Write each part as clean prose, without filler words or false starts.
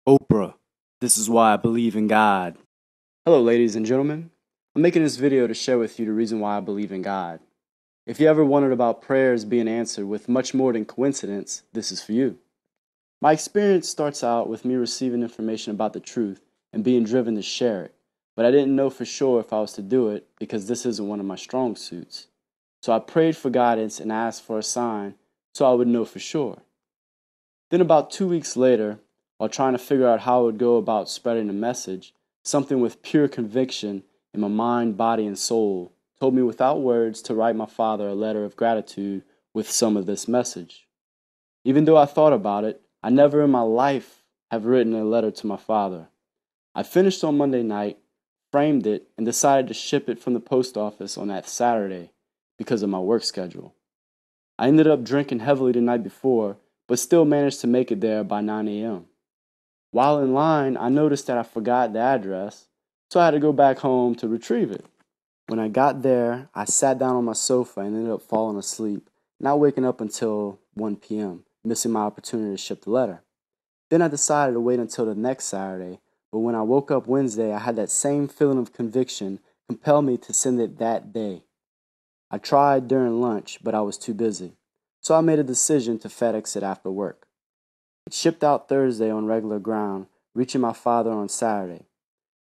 Oprah, this is why I believe in God. Hello, ladies and gentlemen. I'm making this video to share with you the reason why I believe in God. If you ever wondered about prayers being answered with much more than coincidence, this is for you. My experience starts out with me receiving information about the truth and being driven to share it, but I didn't know for sure if I was to do it because this isn't one of my strong suits. So I prayed for guidance and asked for a sign so I would know for sure. Then about 2 weeks later, while trying to figure out how I would go about spreading the message, something with pure conviction in my mind, body, and soul told me without words to write my father a letter of gratitude with some of this message. Even though I thought about it, I never in my life have written a letter to my father. I finished on Monday night, framed it, and decided to ship it from the post office on that Saturday because of my work schedule. I ended up drinking heavily the night before, but still managed to make it there by 9 a.m. While in line, I noticed that I forgot the address, so I had to go back home to retrieve it. When I got there, I sat down on my sofa and ended up falling asleep, not waking up until 1 p.m., missing my opportunity to ship the letter. Then I decided to wait until the next Saturday, but when I woke up Wednesday, I had that same feeling of conviction compel me to send it that day. I tried during lunch, but I was too busy, so I made a decision to FedEx it after work. It shipped out Thursday on regular ground, reaching my father on Saturday.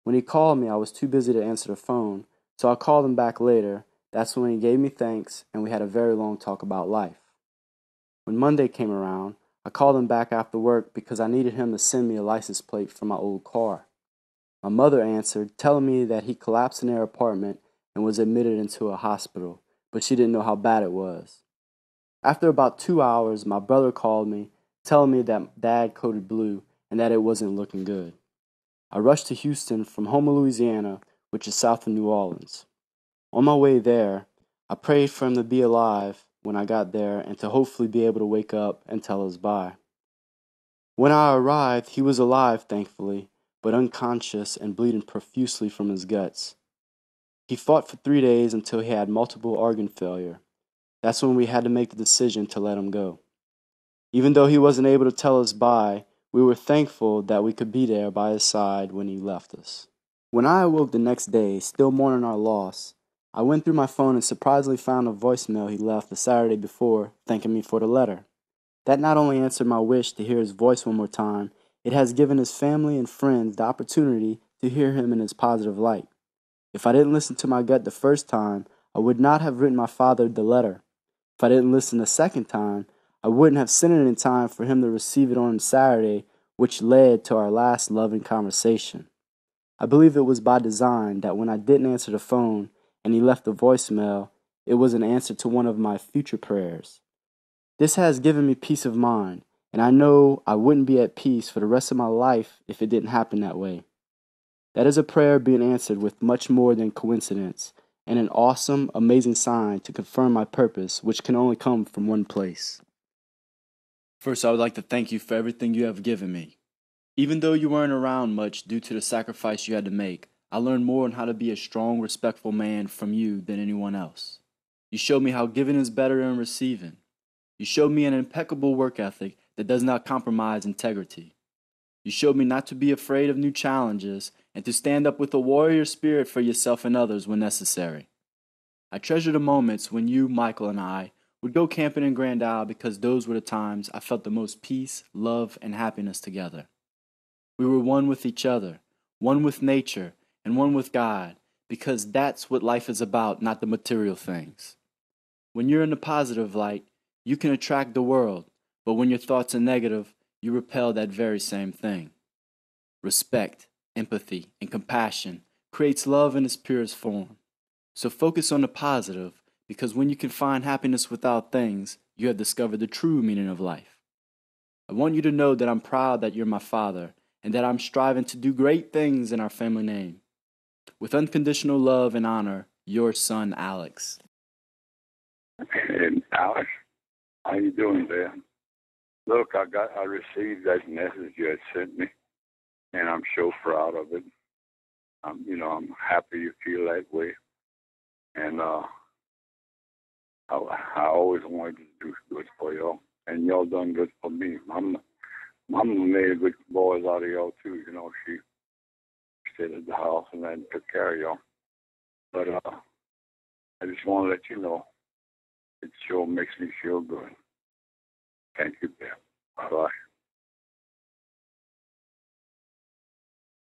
When he called me, I was too busy to answer the phone, so I called him back later. That's when he gave me thanks, and we had a very long talk about life. When Monday came around, I called him back after work because I needed him to send me a license plate for my old car. My mother answered, telling me that he collapsed in their apartment and was admitted into a hospital, but she didn't know how bad it was. After about 2 hours, my brother called me, telling me that Dad coded blue and that it wasn't looking good. I rushed to Houston from Houma, Louisiana, which is south of New Orleans. On my way there, I prayed for him to be alive when I got there and to hopefully be able to wake up and tell us bye. When I arrived, he was alive, thankfully, but unconscious and bleeding profusely from his guts. He fought for 3 days until he had multiple organ failure. That's when we had to make the decision to let him go. Even though he wasn't able to tell us bye, we were thankful that we could be there by his side when he left us. When I awoke the next day, still mourning our loss, I went through my phone and surprisingly found a voicemail he left the Saturday before, thanking me for the letter. That not only answered my wish to hear his voice one more time, it has given his family and friends the opportunity to hear him in his positive light. If I didn't listen to my gut the first time, I would not have written my father the letter. If I didn't listen the second time, I wouldn't have sent it in time for him to receive it on Saturday, which led to our last loving conversation. I believe it was by design that when I didn't answer the phone and he left a voicemail, it was an answer to one of my future prayers. This has given me peace of mind, and I know I wouldn't be at peace for the rest of my life if it didn't happen that way. That is a prayer being answered with much more than coincidence, and an awesome, amazing sign to confirm my purpose, which can only come from one place. First, I would like to thank you for everything you have given me. Even though you weren't around much due to the sacrifice you had to make, I learned more on how to be a strong, respectful man from you than anyone else. You showed me how giving is better than receiving. You showed me an impeccable work ethic that does not compromise integrity. You showed me not to be afraid of new challenges and to stand up with a warrior spirit for yourself and others when necessary. I treasure the moments when you, Michael, and I would go camping in Grand Isle because those were the times I felt the most peace, love, and happiness together. We were one with each other, one with nature, and one with God, because that's what life is about, not the material things. When you're in the positive light, you can attract the world, but when your thoughts are negative, you repel that very same thing. Respect, empathy, and compassion creates love in its purest form. So focus on the positive, because when you can find happiness without things, you have discovered the true meaning of life. I want you to know that I'm proud that you're my father, and that I'm striving to do great things in our family name. With unconditional love and honor, your son, Alex. And Alex, how you doing, man? Look, I received that message you had sent me, and I'm so proud of it. I'm happy you feel that way, and I always wanted to do good for y'all, and y'all done good for me. Mama made good boys out of y'all too. You know, she stayed at the house and then took care of y'all. But I just want to let you know it sure makes me feel good. Thank you, Bill. Bye-bye.